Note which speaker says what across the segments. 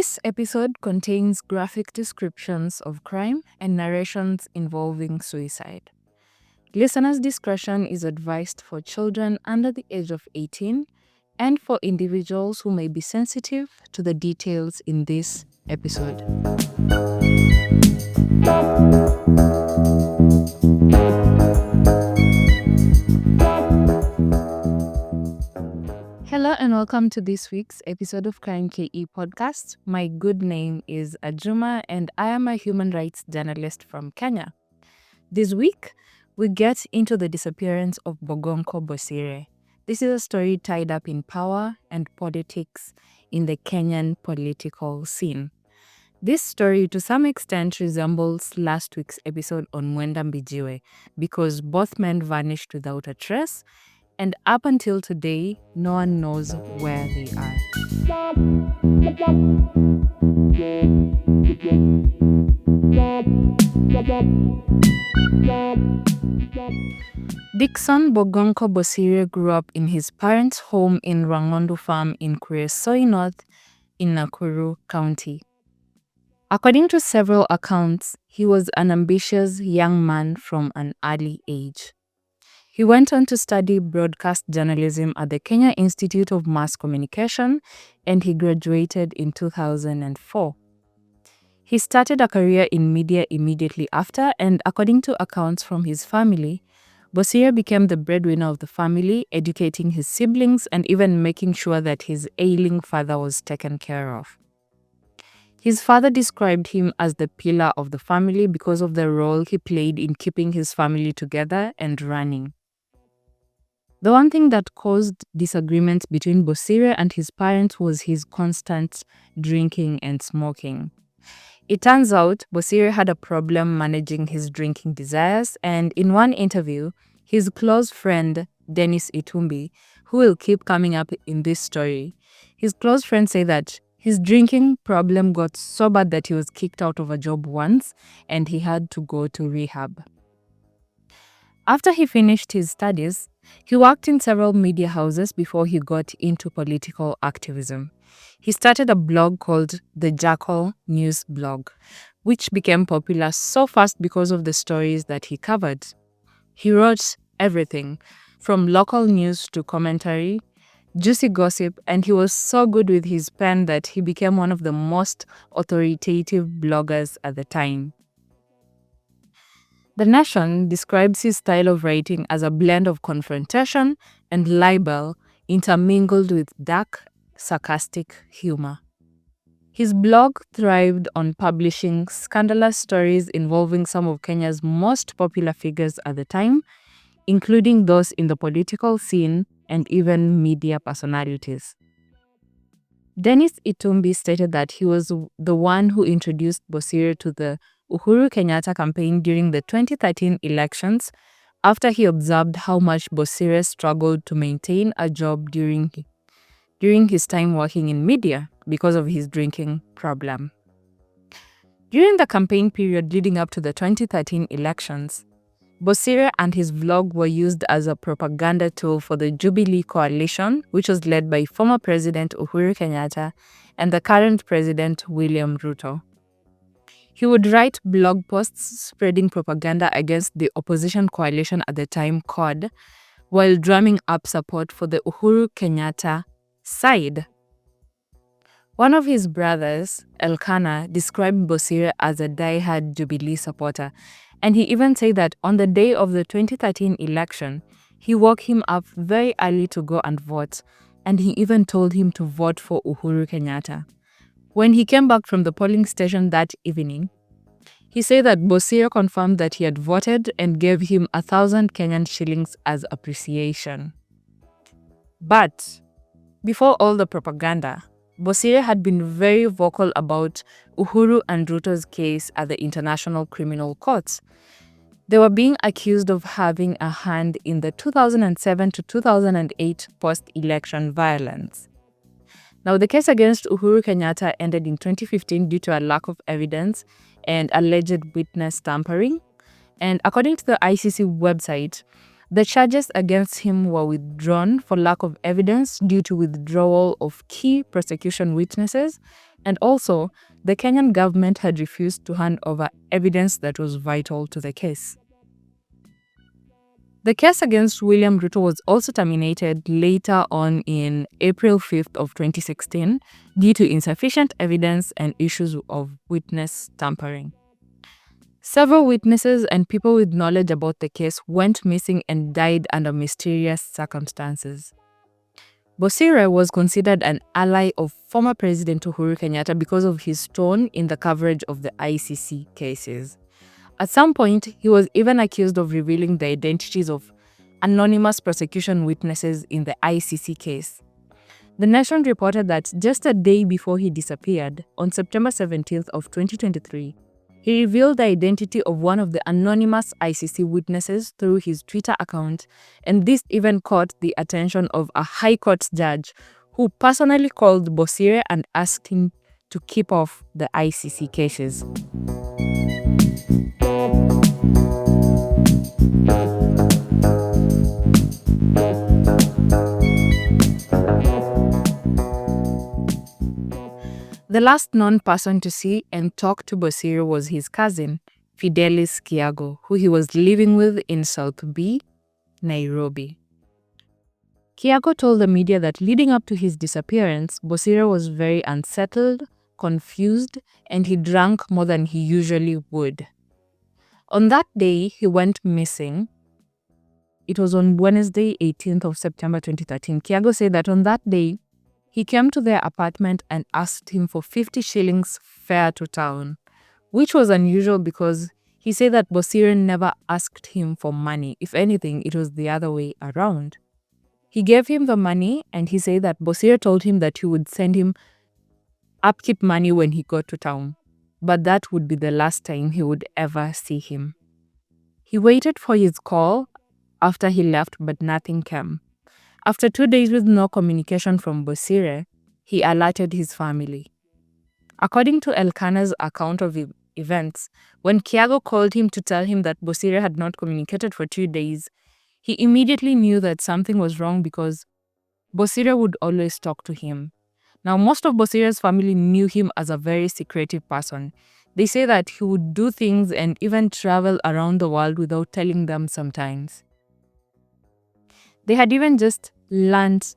Speaker 1: This episode contains graphic descriptions of crime and narrations involving suicide. Listeners' discretion is advised for children under the age of 18 and for individuals who may be sensitive to the details in this episode. Hello and welcome to this week's episode of Krime KE podcast. My good name is Ajuma and I am a human rights journalist from Kenya. This week, we get into the disappearance of Bogonko Bosire. This is a story tied up in power and politics in the Kenyan political scene. This story to some extent resembles last week's episode on Mwenda Mbijiwe because both men vanished without a trace, and up until today, no one knows where they are. Dickson Bogonko Bosire grew up in his parents' home in Rangondu Farm in Kuresoi North in Nakuru County. According to several accounts, he was an ambitious young man from an early age. He went on to study broadcast journalism at the Kenya Institute of Mass Communication, and he graduated in 2004. He started a career in media immediately after, and according to accounts from his family, Bosire became the breadwinner of the family, educating his siblings and even making sure that his ailing father was taken care of. His father described him as the pillar of the family because of the role he played in keeping his family together and running. The one thing that caused disagreements between Bosire and his parents was his constant drinking and smoking. It turns out Bosire had a problem managing his drinking desires, and in one interview, his close friend Dennis Itumbi, who will keep coming up in this story, his close friend said that his drinking problem got so bad that he was kicked out of a job once and he had to go to rehab. After he finished his studies, he worked in several media houses before he got into political activism. He started a blog called the Jackal News Blog, which became popular so fast because of the stories that he covered. He wrote everything, from local news to commentary, juicy gossip, and he was so good with his pen that he became one of the most authoritative bloggers at the time. The Nation describes his style of writing as a blend of confrontation and libel intermingled with dark, sarcastic humor. His blog thrived on publishing scandalous stories involving some of Kenya's most popular figures at the time, including those in the political scene and even media personalities. Dennis Itumbi stated that he was the one who introduced Bosire to the Uhuru Kenyatta campaign during the 2013 elections after he observed how much Bosire struggled to maintain a job during his time working in media because of his drinking problem. During the campaign period leading up to the 2013 elections, Bosire and his vlog were used as a propaganda tool for the Jubilee coalition, which was led by former President Uhuru Kenyatta and the current President William Ruto. He would write blog posts spreading propaganda against the opposition coalition at the time, CORD, while drumming up support for the Uhuru Kenyatta side. One of his brothers, Elkanah, described Bosire as a die-hard Jubilee supporter, and he even said that on the day of the 2013 election, he woke him up very early to go and vote, and he even told him to vote for Uhuru Kenyatta. When he came back from the polling station that evening, he said that Bosire confirmed that he had voted and gave him 1,000 Kenyan shillings as appreciation. But before all the propaganda, Bosire had been very vocal about Uhuru and Ruto's case at the International Criminal Court. They were being accused of having a hand in the 2007 to 2008 post-election violence. Now, the case against Uhuru Kenyatta ended in 2015 due to a lack of evidence and alleged witness tampering. And according to the ICC website, the charges against him were withdrawn for lack of evidence due to withdrawal of key prosecution witnesses And also, the Kenyan government had refused to hand over evidence that was vital to the case. The case against William Ruto was also terminated later on in April 5th of 2016 due to insufficient evidence and issues of witness tampering. Several witnesses and people with knowledge about the case went missing and died under mysterious circumstances. Bosire was considered an ally of former President Uhuru Kenyatta because of his tone in the coverage of the ICC cases. At some point, he was even accused of revealing the identities of anonymous prosecution witnesses in the ICC case. The Nation reported that just a day before he disappeared, on September 17th of 2023, he revealed the identity of one of the anonymous ICC witnesses through his Twitter account, and this even caught the attention of a High Court judge who personally called Bosire and asked him to keep off the ICC cases. The last known person to see and talk to Bosire was his cousin, Fidelis Kiago, who he was living with in South B, Nairobi. Kiago told the media that leading up to his disappearance, Bosire was very unsettled, confused, and he drank more than he usually would. On that day, he went missing. It was on Wednesday, 18th of September 2013. Kiago said that on that day, he came to their apartment and asked him for 50 shillings fare to town, which was unusual because he said that Bosire never asked him for money. If anything, it was the other way around. He gave him the money and he said that Bosire told him that he would send him upkeep money when he got to town, but that would be the last time he would ever see him. He waited for his call after he left, but nothing came. After 2 days with no communication from Bosire, he alerted his family. According to Elkanah's account of events, when Kiago called him to tell him that Bosire had not communicated for 2 days, he immediately knew that something was wrong because Bosire would always talk to him. Now, most of Bosire's family knew him as a very secretive person. They say that he would do things and even travel around the world without telling them sometimes. They had even just learned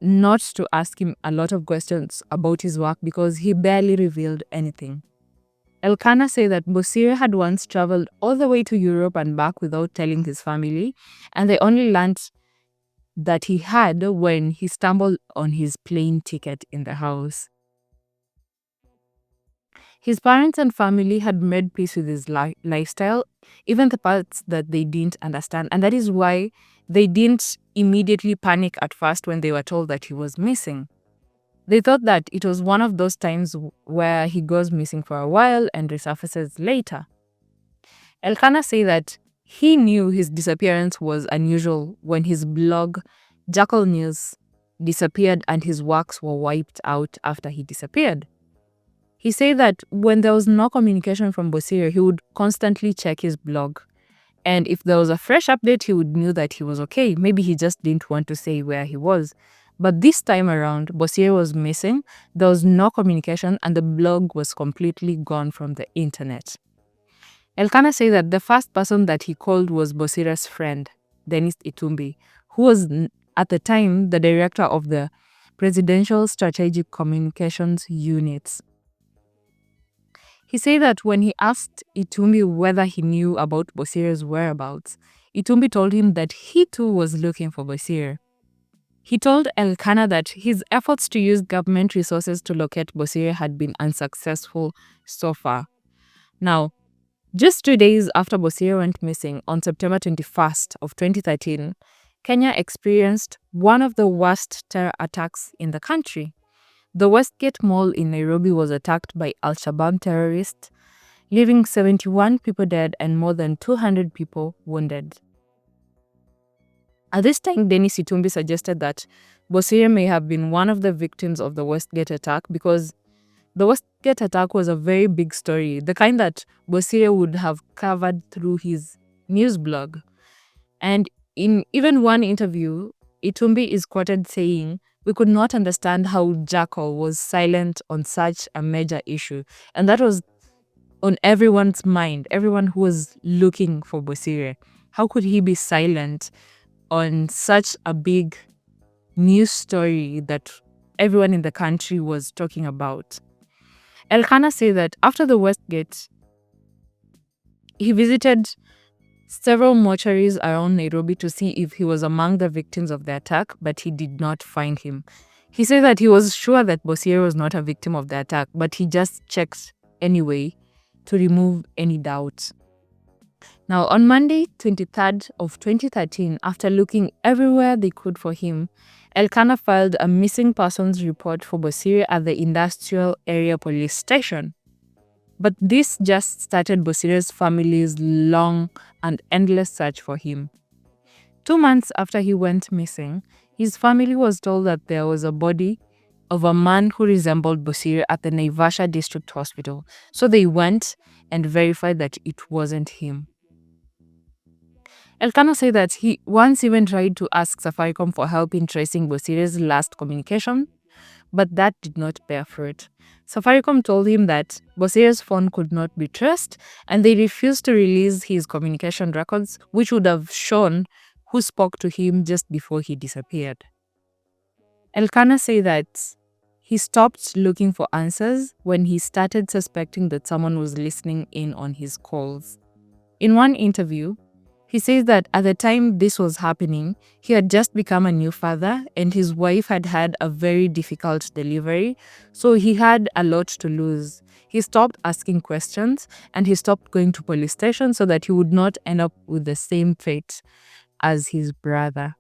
Speaker 1: not to ask him a lot of questions about his work because he barely revealed anything. Elkanah said that Bosire had once traveled all the way to Europe and back without telling his family, and they only learned that he had when he stumbled on his plane ticket in the house. His parents and family had made peace with his lifestyle, even the parts that they didn't understand, and that is why they didn't immediately panic at first when they were told that he was missing. They thought that it was one of those times where he goes missing for a while and resurfaces later. Elkanah said that he knew his disappearance was unusual when his blog, Jackal News, disappeared and his works were wiped out after he disappeared. He said that when there was no communication from Bosire, he would constantly check his blog. And if there was a fresh update, he would know that he was okay. Maybe he just didn't want to say where he was. But this time around, Bosire was missing, there was no communication, and the blog was completely gone from the internet. Elkanah said that the first person that he called was Bosire's friend, Dennis Itumbi, who was at the time the director of the Presidential Strategic Communications Units. He said that when he asked Itumbi whether he knew about Bosire's whereabouts, Itumbi told him that he too was looking for Bosire. He told Elkanah that his efforts to use government resources to locate Bosire had been unsuccessful so far. Now, just 2 days after Bosire went missing on September 21st of 2013, Kenya experienced one of the worst terror attacks in the country. The Westgate Mall in Nairobi was attacked by Al-Shabaab terrorists, leaving 71 people dead and more than 200 people wounded. At this time, Dennis Itumbi suggested that Bosire may have been one of the victims of the Westgate attack because the Westgate attack was a very big story, the kind that Bosire would have covered through his news blog. And in even one interview, Itumbi is quoted saying We could not understand how Jackal was silent on such a major issue. And that was on everyone's mind, everyone who was looking for Bosire. How could he be silent on such a big news story that everyone in the country was talking about? Elkanah said that after the Westgate, he visited several mortuaries around Nairobi to see if he was among the victims of the attack, but he did not find him. He said that he was sure that Bosire was not a victim of the attack, but he just checked anyway to remove any doubt. Now, on Monday, 23rd of 2013, after looking everywhere they could for him, Elkanah filed a missing persons report for Bosire at the Industrial Area Police Station. But this just started Bosire's family's long and endless search for him. 2 months after he went missing, his family was told that there was a body of a man who resembled Bosire at the Naivasha District Hospital. So they went and verified that it wasn't him. Elkanah said that he once even tried to ask Safaricom for help in tracing Bosire's last communication, but that did not bear fruit. Safaricom told him that Bosire's phone could not be traced, and they refused to release his communication records, which would have shown who spoke to him just before he disappeared. Elkanah said that he stopped looking for answers when he started suspecting that someone was listening in on his calls. In one interview, he says that at the time this was happening, he had just become a new father and his wife had had a very difficult delivery, so he had a lot to lose. He stopped asking questions and he stopped going to police stations so that he would not end up with the same fate as his brother.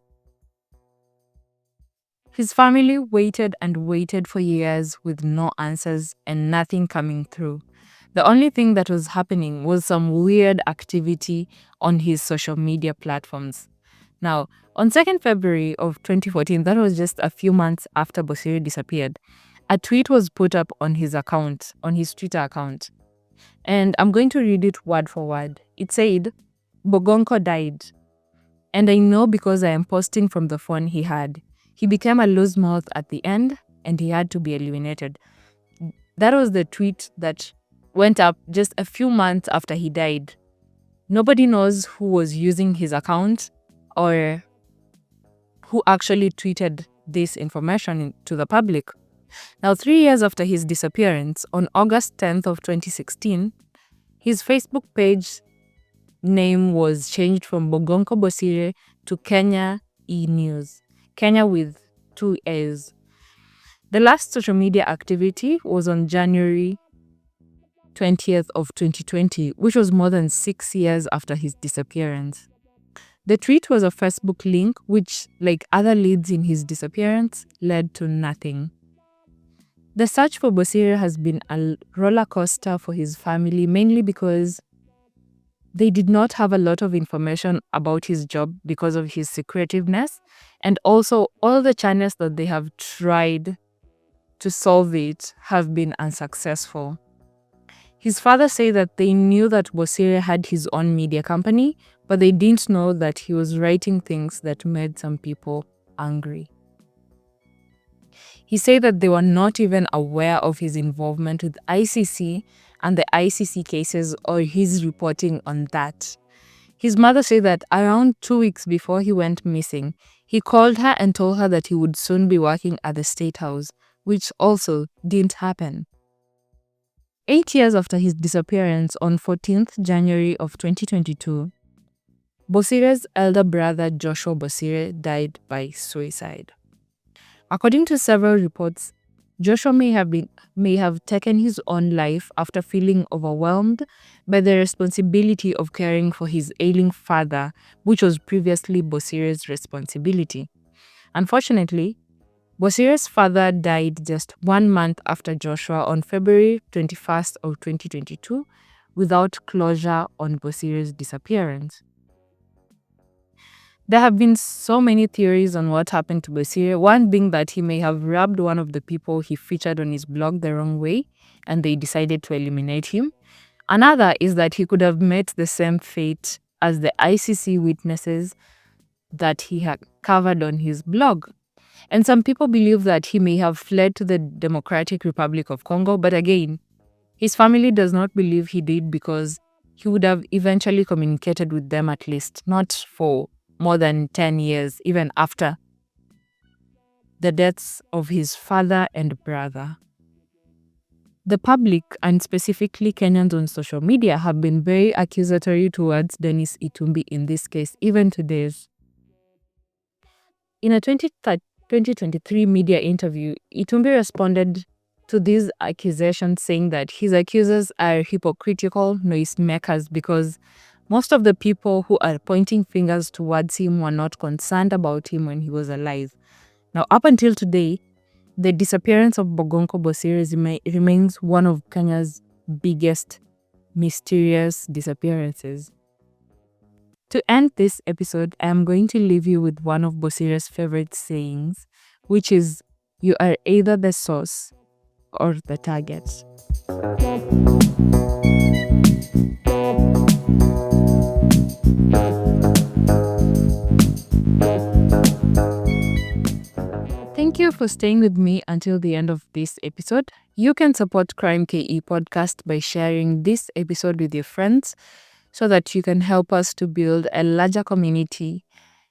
Speaker 1: His family waited and waited for years with no answers and nothing coming through. The only thing that was happening was some weird activity on his social media platforms. Now, on 2nd February of 2014, that was just a few months after Bosire disappeared, a tweet was put up on his account, on his Twitter account. And I'm going to read it word for word. It said, "Bogonko died. And I know because I am posting from the phone he had. He became a loose mouth at the end and he had to be eliminated." That was the tweet that went up just a few months after he died. Nobody knows who was using his account or who actually tweeted this information to the public. Now, 3 years after his disappearance, on August 10th of 2016, his Facebook page name was changed from Bogonko Bosire to Kenya E-News. Kenya with 2 A's. The last social media activity was on January 20th of 2020, which was more than 6 years after his disappearance. The tweet was a Facebook link which, like other leads in his disappearance, led to nothing. The search for Bosire has been a roller coaster for his family, mainly because they did not have a lot of information about his job because of his secretiveness, and also all the channels that they have tried to solve it have been unsuccessful. His father said that they knew that Bosire had his own media company, but they didn't know that he was writing things that made some people angry. He said that they were not even aware of his involvement with ICC and the ICC cases or his reporting on that. His mother said that around 2 weeks before he went missing, he called her and told her that he would soon be working at the State House, which also didn't happen. 8 years after his disappearance on 14th January of 2022, Bosire's elder brother Joshua Bosire died by suicide. According to several reports, Joshua may have taken his own life after feeling overwhelmed by the responsibility of caring for his ailing father, which was previously Bosire's responsibility. Unfortunately, Bosire's father died just 1 month after Joshua on February 21st of 2022 without closure on Bosire's disappearance. There have been so many theories on what happened to Bosire, one being that he may have rubbed one of the people he featured on his blog the wrong way and they decided to eliminate him. Another is that he could have met the same fate as the ICC witnesses that he had covered on his blog. And some people believe that he may have fled to the Democratic Republic of Congo, but again, his family does not believe he did because he would have eventually communicated with them at least, not for more than 10 years, even after the deaths of his father and brother. The public, and specifically Kenyans on social media, have been very accusatory towards Dennis Itumbi in this case, even today. In a 2023 media interview, Itumbi responded to these accusations saying that his accusers are hypocritical noisemakers because most of the people who are pointing fingers towards him were not concerned about him when he was alive. Now, up until today, the disappearance of Bogonko Bosire remains one of Kenya's biggest mysterious disappearances. To end this episode, I am going to leave you with one of Bosire's favorite sayings, which is, "You are either the source or the target." Thank you for staying with me until the end of this episode. You can support Krime KE podcast by sharing this episode with your friends so that you can help us to build a larger community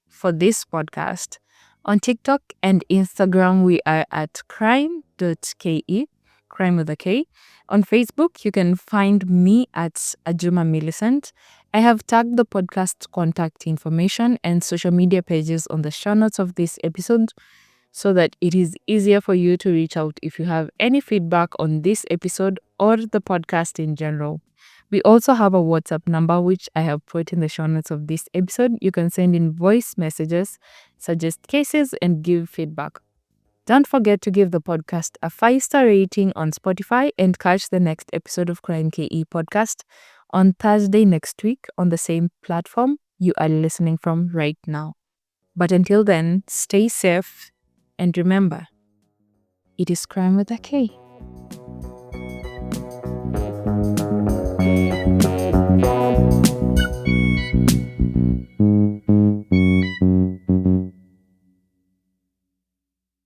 Speaker 1: for this podcast. On TikTok and Instagram, we are at krime.ke, crime with a K. On Facebook, you can find me at Ajuma Millicent. I have tagged the podcast contact information and social media pages on the show notes of this episode so that it is easier for you to reach out if you have any feedback on this episode or the podcast in general. We also have a WhatsApp number, which I have put in the show notes of this episode. You can send in voice messages, suggest cases, and give feedback. Don't forget to give the podcast a 5-star rating on Spotify and catch the next episode of Crime KE podcast on Thursday next week on the same platform you are listening from right now. But until then, stay safe and remember, it is crime with a K.